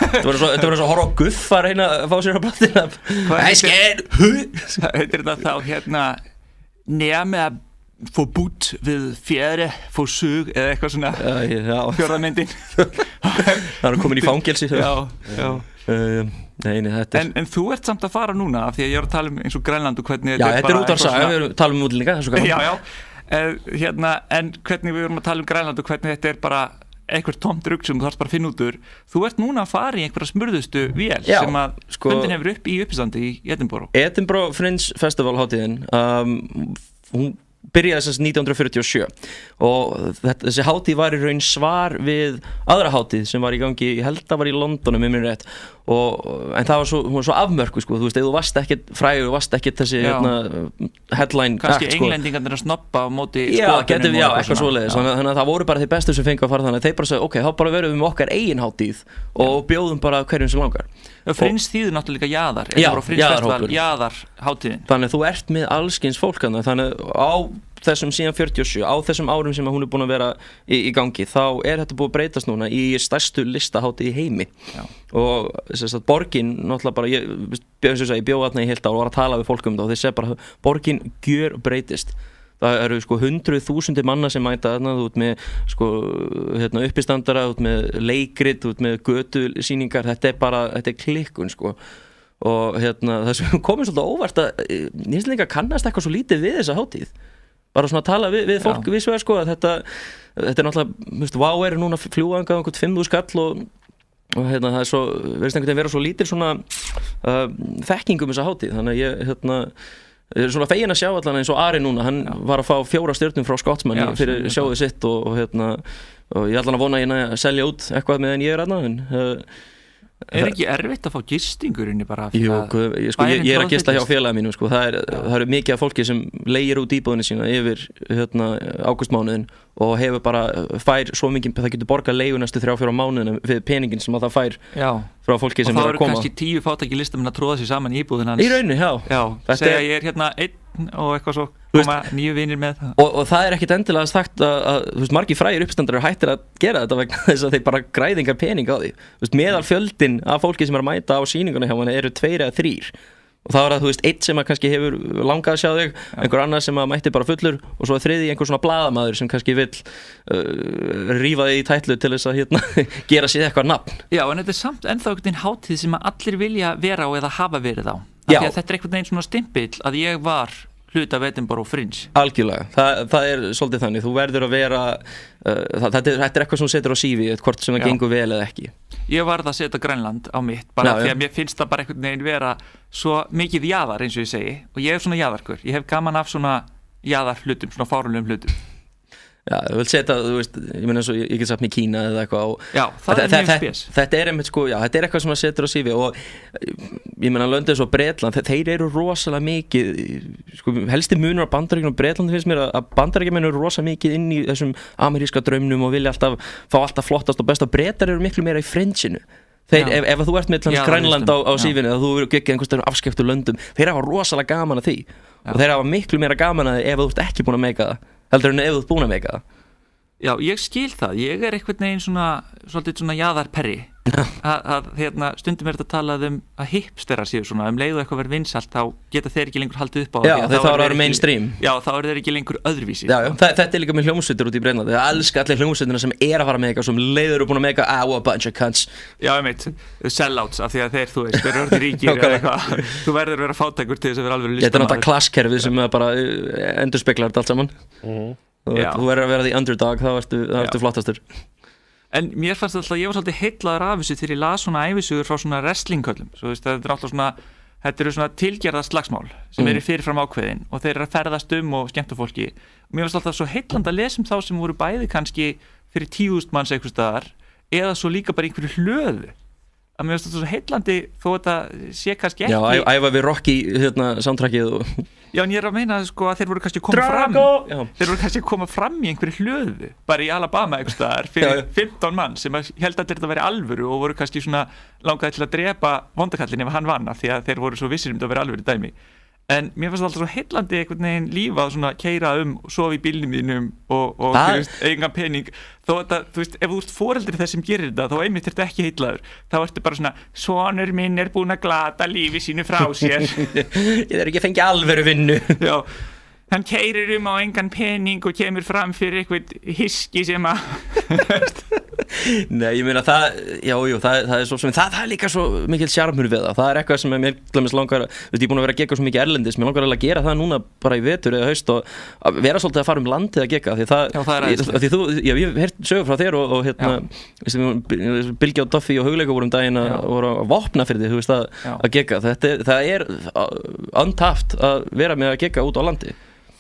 þetta var svo að horfa á Guffa að reyna að fá sér á blattina Heitir þetta þá nærme að forbudt við fjerde forsøg eða eitthvað svona fjórðamyndin Það er komin í fangelsi Já En þú ert samt að fara núna af því að ég er að tala eins og Grænland og hvernig Já, þetta er útvarsaga, við talum útlendinga Já, en hvernig við erum að tala Grænland og hvernig þetta er bara eitthvað tómt rugg sem þú þarfst bara að finna út úr Þú ert núna að fara í einhverja smurðustu vél sem að fundin hefur upp í uppistandi í Edinburgh Fringe Festival hátíðin hún byrjaði þess 1947 og þessi hátíð var í raun svar við aðra hátíð sem var í gangi, ég held að var í Londonum mér rétt en það var hún var svo afmörku sko, þú veist, ef þú varst ekkert frægur, þú varst ekkert þessi headline kannski englendingarnir að snoppa á móti skoðunum eitthvað svoleiðis, þannig að það voru bara þeir bestu sem fengu að fara þannig að þeir bara sagði, ok, þá bara verðum við með okkar eigin hátíð og bjóðum bara hverjum sem langar Frins þýður náttúrulega jaðar hátíðin þannig að þú ert með allskins fólk þannig á þessum síðan 47, á þessum árum sem hún er búin að vera í gangi þá er þetta búið að breytast núna í stærstu listahátíð í heimi og þess að borgin náttúrulega bara ég bjó þarna í heilt ár og var að tala við fólk um það og þeir segja bara borgin gjör breytist það eru sko 100.000 manna sem mæta þarna út með sko uppistandara út með leikrit út með götusýningar þetta er klikkun sko og það sem komið svolítið óvart að nýslingar kannast eitthvað svo lítið við þessa hátíð bara svona að tala við fólk við svegar sko að þetta er náttúrulega Vá er núna fljúanga einhvern 5.000 skall og það er svo verðist einhvern veginn vera svo lítil svona þekking þessa hátíð þannig að ég er svona fegin að sjá allan eins og Ari núna hann var að fá 4 stjörnum frá Scotsman fyrir sjóðið sitt og ég allan að vona að ég að selja út eitthvað meðan ég er aðna ekki erfitt að fá gistingurinn bara Jú, ég er að gista hjá félagi mínu sko. það eru mikið af fólki sem leigir út íbúðinni sína yfir ágústmánuðin og hefur bara fær svo mikið, það getur borgað leigu næstu 3-4 mánuðina fyrir peningin sem að það fær frá fólki sem er að koma og þá eru kannski 10 fátækir listamenn að tróða sér saman í íbúðina í rauninu, segja ég er einn og eitthvað svo koma nýju vinir með það. Og það ekkit endilega sagt að þú veist, margir frægir uppstandarar hættir að gera þetta vegna þess að þeir bara græðingar pening á því. Þú veist, meðal fjöldin af fólki sem að mæta á sýninguna hjá manni eru 2 eða 3. Og það var að, þú veist, 1 sem að kannski hefur langað að sjá þig, einhver annar sem að mætti bara fullur og svo 3 einhver svona blaðamaður sem kannski vill rífa þig í tætlu til þess að gera sér eitthvað nafn. Já, en þetta samt ennþá einhvern veginn hátíð sem að allir vilja vera á eða hafa verið á. Af því að þetta einhvern veginn svona stimpill að ég var hluta af Edinburgh Fringe. Algjörlega, það svolítið þannig, þú verður að vera þetta eitthvað sem þú setur á CV hvort sem það gengur vel eða ekki. Ég varð að setja Grænland á mitt bara því að mér finnst það bara einhvern veginn vera svo mikið jaðar eins og ég segi og ég svona jaðarkur, ég hef gaman af svona jaðar hlutum, svona fárulegum hlutum. Já, þú vilt setja, þú veist, ég meina eins og ég get sagt með Kína eða eitthvað Já, það mjög spes. Þetta einmitt sko, já, þetta eitthvað sem að setur á CV og ég meina löndið svo Bretland, þeir eru rosalega mikið, sko, helsti munur á Bandaríkjunum og Bretlandi finnst mér að Bandaríkjamenn eru rosalega mikið inn í þessum ameríska draumnum og vilja fá alltaf flottast og best og Bretar eru miklu meira í fringeinu. Ef þú ert með Grænland á CV-inu eða þú eru geggið einhverstað afskektu löndum, þeir hafa rosalega gaman að því og þeir hafa miklu meira gaman að því ef þú ert ekki búin að meika það heldur en ef þú ert búin að meika það. Já, ég skil það, ég einhvern veginn svolítið svona jaðarperri að stundum þetta talað að hipsterar séu svona, leið og eitthvað verið vinsælt þá geta þeir ekki lengur haldið upp á Já, þeir þá eru mainstream. Já, þá eru þeir ekki lengur öðruvísi. Já, þetta líka með hljómsveitir út í Bretlandi, það elska allir hljómsveitina sem að fara með eitthvað sem leiður eru búin að meika a bunch of cunts. Já, ég meit, sellouts af því að þeir, þú veist, þeir eru orðið ríkir eða eitthvað, þú verður að vera fátækur til þess að vera alveg listamaður. Þetta náttúrulega klasskerfið sem bara endurspeglar þetta allt saman. Þú verður að vera the underdog, þá ertu flottastur. En mér fannst alltaf, ég var svolítið heillaður af þessu þegar ég las svona ævisugur frá svona wrestlingköllum. Svo veist, þetta eru svona tilgerða slagsmál sem eru fyrirfram ákveðin og þeir eru að ferðast og skemmta fólki. Og mér fannst alltaf svo heillandi að lesa þá sem voru bæði kannski fyrir 10.000 manns eitthvað staðar eða svo líka bara einhverju hlöðu. Að mér finnst þetta svo heillandi þó þetta sé kannski ekki. Já, æfa við Rocky soundtrackið og... Já, en ég að meina sko að þeir voru kannski að koma fram í einhverju hlöðu bara í Alabama eitthvað staðar fyrir 15 mann sem held að þetta væri alvöru og voru kannski svona langaði til að drepa vondakallin ef hann vann af því að þeir voru svo vissir þetta að vera alvöru dæmi. En mér fannst alltaf svo heillandi einhvern veginn lífa að svona keira sofa í bílnum mínum og þú veist, engan pening þó að þú veist, ef þú ert foreldri þess sem gerir þetta þá einmitt ertu ekki heillaður þá ertu bara svona, sonur minn er búinn að glata lífi sínu frá sér Ég er ekki að fengja alvöru vinnu Já, hann keirir á engan pening og kemur fram fyrir eitthvað hiski sem að Nei, ég meina það er svo sem það er líka svo mikil sjarmur við það er eitthvað sem mér glemist langar ég er búin að vera að gegga svo mikið erlendis mér langar að gera það núna bara í vetur eða haust og að vera svolítið að fara landið að gegga því ég hef heyrt sögur frá þér og Bylgja og Duffy og Hugleika voru daginn voru að vopna fyrir því þú veist að gegga það er untapped að vera með að gegga út á landi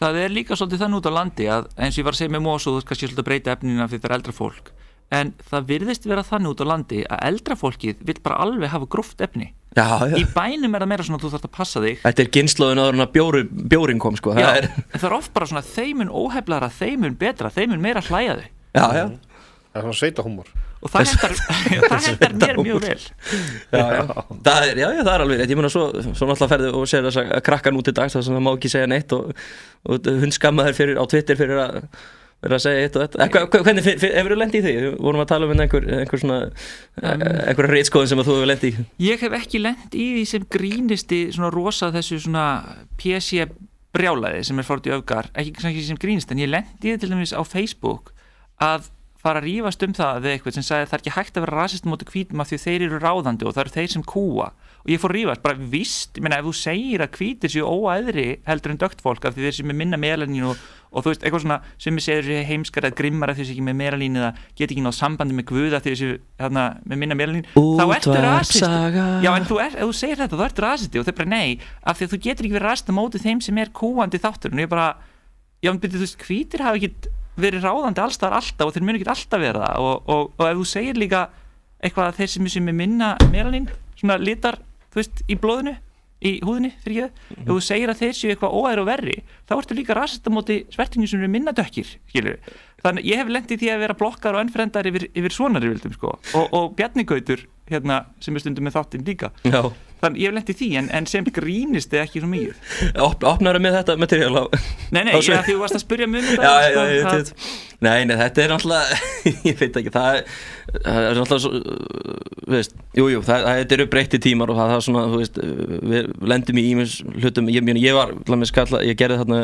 Það er líka svolítið þannig út á landi að eins og ég var að segja með Mós og þú kannski svolítið að breyta efninu af því það er eldra fólk en það virðist vera þannig út á landi að eldra fólkið vill bara alveg hafa gróft efni Já. Í bænum er það meira svona að þú þarft að passa þig Þetta er kynslóðin áður en að bjórin kom sko það er oft bara svona þeim mun óheflara, þeim mun betra, þeim mun meira hlæja þig Já Það er svona sveitahúmor og það hendar mér mjög vel Það er alveg rétt ég meina svo náttúrulega ferði og sér þess að krakka nú til dags þess að það má ekki segja neitt og hundskamma þér á Twitter fyrir að vera að segja eitt og þetta hvernig hefur þú lent í því? Við vorum að tala um einhver svona einhverja ritskoðun sem að þú hefur lent í Ég hef ekki lent í því sem grínisti svona rosa þessu svona PC brjálæði sem er fórt í öfgar ekki sem grínist en ég lent í því til dæmis á Facebook að fara að rífast það við eitthvað sem sagði það er ekki hægt að vera rasist móti hvítum af því þeir eru ráðandi og það eru þeir sem kúa og ég fór að rífast, bara víst ég meina ef þú segir að hvítir séu óæðri heldur en dökkt fólk af því þeir sem er minna melanín og þú veist, eitthvað svona sem ég segir séu heimskar eða grimmar af því þessi ekki með melanín eða get ekki náð sambandi með Guð af því þessi með minna melanín þá ertu rasist Já, en ef þú segir þetta, þá ertu rasisti og þau bara nei, af því að þú getur ekki verið rasist móti þeim sem er kúandi þáttur og ég bara, já, þú veist, hvítir hafa ekki verið ráðandi allstaðar alltaf og þeir munu ekki alltaf vera það og ef þú segir líka eitthvað að þeir sem er minna melanín svona litar, þú veist, í blóðinu í húðinni, fyrir ég ef þú segir að þeir séu eitthvað óæðri og verri þá ertu líka rasista móti svertingin sem eru minna dökkir skilur, þannig ég hef lent í því að vera blokkar og ennfrendar yfir svona rivildum sko og Bjarni Gautur hérna sem er stundum með þáttinn líka Já. Þannig ég hef lent í því en sem grínist ekki svo mikið Opnaðu með þetta materiál á Nei, því þú varst að spyrja mig Nei, þetta náttúrulega ég veit ekki, það er náttúrulega veist, jú, þetta eru breytti tímar og það er svona, þú veist, við lendum í ýmis hlutum, ég gerði þarna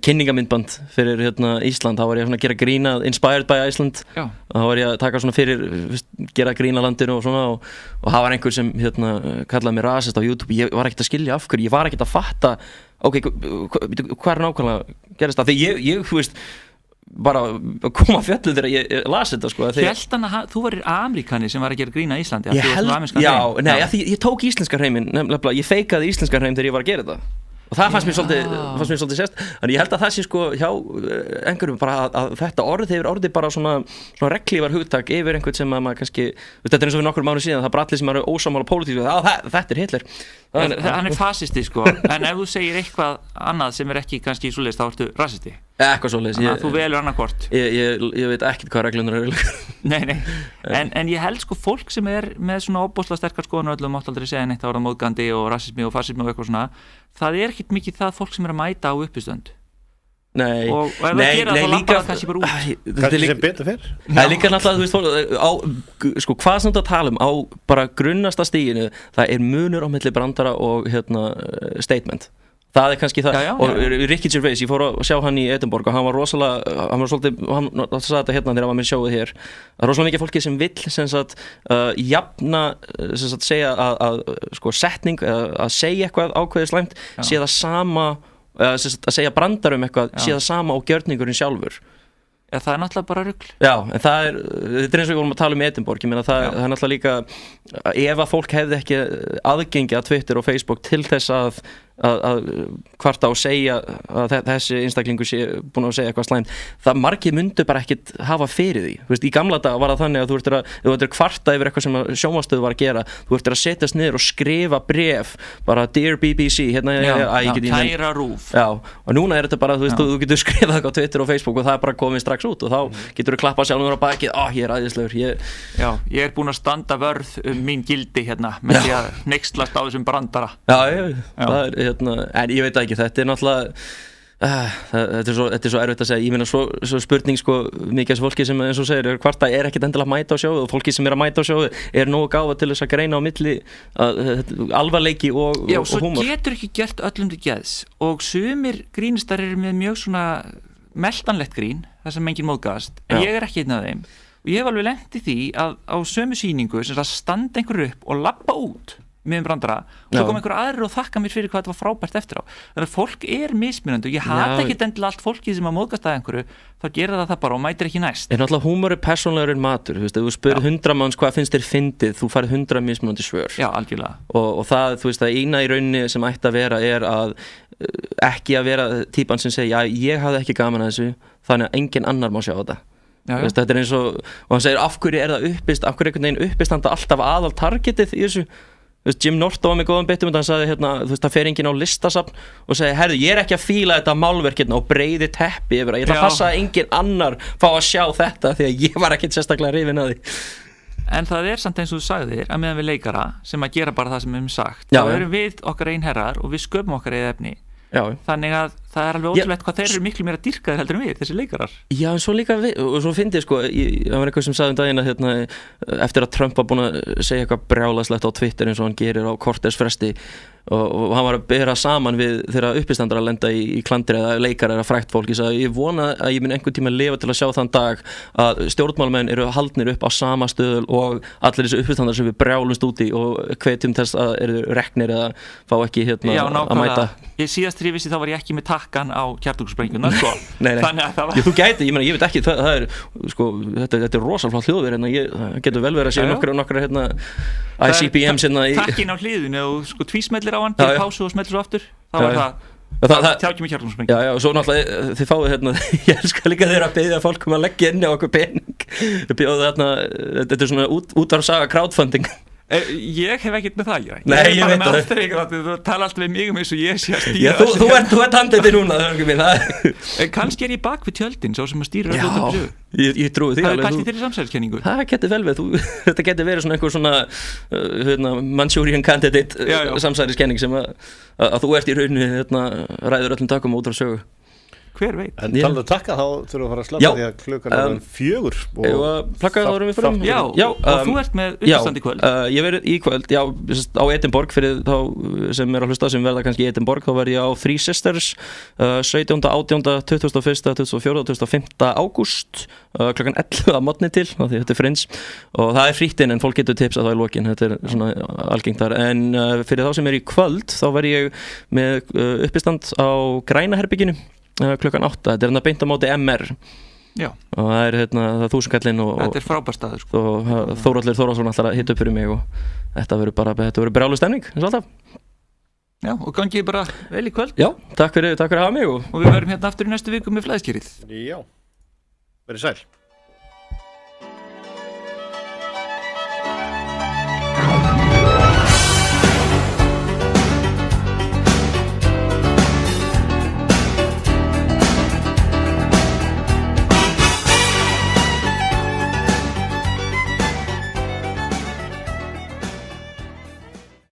kynningamyndband fyrir Ísland, þá var ég svona að gera grína Inspired by Iceland, þá var ég að taka svona fyrir, gera grína landinu og svona og það var einhver sem kallaði mig rasist á YouTube, ég var ekkert að skilja af hverju, ég var ekkert að fatta ok, hvað nákvæmlega gerist það, þegar ég þú veist bara koma fjallu þegar ég las þetta sko. Hélt hann að þú varir Ameríkani sem var að gera grína Íslandi ég tók íslenska hreiminn, nefnilega ég feikaði íslenska hreim þegar ég var að gera þetta og það fannst mér svolítið sérst þannig ég held að það sé sko hjá einhverjum bara að þetta hefur orðið bara svona reglívar hugtak yfir einhvern sem að maður kannski, þetta er eins og við nokkur mánu síðan það er bara allir sem eru ósammála pólitísku þetta Hitler hann fasisti sko en ef þú segir eitthvað annað sem ekki kannski svoleiðis þá ertu rasisti eitthvað svoleiðis þú velur annarkvort ég veit ekkert hvað reglunar eru nei en ég held sko fólk sem með svona óbúslega sterkar skoðanir öllum mátt aldrei segja neitt að vera móðgandi og rasismi og fasismi og eitthvað svona það ekkert mikið það fólk sem að mæta á uppistönd og ef það gera þá lappar það kannski bara út kannski sem betur fyrr það er líka náttúrulega, þú veist fólk sko hvað sem þú að tala á bara grunnasta stiginu það munur á milli brandara og statement það kannski það og Ricky Gervais, ég fór að sjá hann í Edinborg og hann var svolítið hann sagði þetta þegar hann var með sjóið hér það rosalega mikið fólki sem vill sem sagt jafna sem sagt segja að sko setning að segja eitthvað ákveðið slæmt sé það sama að segja brandar eitthvað sé það sama og gjörningurinn sjálfur það er náttúrulega bara rugl en þetta er eins og við vorum að tala um Edinborg ég meina það er náttúrulega líka ef að fólk hefði ekki aðgengi að Twitter og Facebook til þess að kvarta og segja að þessi einstaklingur sé búin að segja eitthvað slæmt það margir myndu bara ekkit hafa fyrir því þú veist, í gamla dag var það þannig að þú ert að kvarta yfir eitthvað sem sjónvarpsstöð var að gera þú ert að setjast niður og skrifa bréf bara Dear BBC kæra RÚV og núna er þetta bara, þú veist, þú getur skrifað eitthvað á Twitter og Facebook og það er bara komið strax út og þá getur þú klappað sjálfur á bakið ég er æðislegur ég er búin að standa vörð mín gildi með því að hneykslast á þessum brandara það er en ég veit ekki, þetta er náttúrulega þetta er svo erfitt að segja ég meina svo spurning sko mikið af fólki sem eins og segir hvarta ekkert endilega að mæta á sjóðu og fólki sem að mæta á sjóðu nógu gáfa til þess að greina á milli alvarleiki og húmor svo getur ekki gert öllum til geðs og sumir grínistar eru með mjög svona meltanlegt grín þar sem enginn móðgast en ég er ekki einn af þeim og ég hef alveg lent í því að á sömu sýningu sem að standa einhver upp og labba út með brandara og svo kom einhver aðrir og þakka mér fyrir hvað þetta var frábært eftir á þannig að fólk mismunandi og ég hata ekki endilega allt fólkið sem að móðgast að einhverju þá gera það bara og mætir ekki næst náttúrulega húmor er persónlegur en matur þú veist, ef þú spyrir 100 manns hvað finnst þér fyndið þú farið 100 mismunandi svör algjörlega og það, þú veist, að eina í rauninni sem ætti að vera er að ekki að vera típan sem segja ég hafði ekki gaman að þessu þannig að engin annar má sjá þetta Veist, þetta er eins og hann segir af hverju er það af hverju einhvern veginn uppistanda alltaf aðal targetið í þessu Jim Norton var með góðan betum og hann sagði þú veist, það fer enginn á listasafn og segi, herðu, ég er ekki að fíla þetta málverk og breiði teppi yfir ég ætla að passa að enginn annar fá að sjá þetta því að ég var ekkert sérstaklega hrifinn að því en það er samt eins og þú sagðir að meðan við leikara sem að gera bara það sem við höfum sagt þá erum við okkar einherrar og við sköpum okkar eigið efni þannig að það er alveg ótrúlegt hvað þeir eru miklu meira dýrkaðir heldur en við, þessi leikarar en svo líka og svo fyndi ég sko það var eitthvað sem sagði daginn að eftir að Trump var búin að segja eitthvað brjálæslegt á Twitter eins og hann gerir á kortersfresti og hann var að bera saman við þegar uppistandar að lenda í klandri eða leikar eða frækt fólk ég vona að ég mun einhvern tíma lifa til að sjá þann dag að stjórnmálamenn eru haldnir upp á sama stöðul og allir þessi uppistandar sem við brjálumst út í og hvetjum þess að eru reknir eða fá ekki að mæta síðast þegar ég vissi þá var ég ekki með takkan á kjarnorkusprengjuna sko. Þannig að það var þú gæti, ég veit ekki það er, sko, þetta er rosalflátt hljóðver það getur vel verið að séu nokkra ICBM takkin á hliðinu og sko tvísmellir á hann til pásu og smellir svo aftur þá var það tjákjum í kjarnorkusprengjuna og svo náttúrulega þið fáið ég elskar líka þeirra að biðja fólk að leggja inn á okkur pening þetta er svona útvarpssaga crowdfunding ég hef ekkert með það Nei, ég veit það þú tala alltaf við mig eins og ég sé að stýra þú ert handið núna en kannski er ég bak við tjöldin svo sem að stýra ég trúi því það er kannski þeirri samsæðiskenningu það getur vel við þetta getur verið svona einhver svona Manchurian Candidate samsæðiskenning sem að þú ert í rauninni ræður öllum takum út á sögu hver veit. En talað takka, þá þurfum við að fara að slappa því að klukkan er 4 og plakka það við fyrir Já, og þú ert með uppstand í kvöld. Ég verið í kvöld, já, á Edinborg fyrir þá sem að hlusta sem verða kannski í Edinborg, þá verð ég á Three Sisters 17., 18., 21., 24., 25. ágúst klukkan 11 að morgni til, því þetta er Friends og það er frítt inn en fólk getur tipsað það í lokin, þetta er svona algengt þar en fyrir þá sem er í kvöld þá verð ég með uppistand á Grænaherbygginu klukkan 8, þetta er hérna beint á móti MR Já. Og það er 1000 kallinn og þetta er frábær staður sko. Og Þórhallur Þórðarsson ætlar að hitta upp fyrir mig og þetta verður brjálu stemning eins og alltaf. Já, og gangið bara vel í kvöld. Já, takk fyrir að hafa mig og við verðum hérna aftur í næstu viku með flæðskýrið. Já, verið sæl.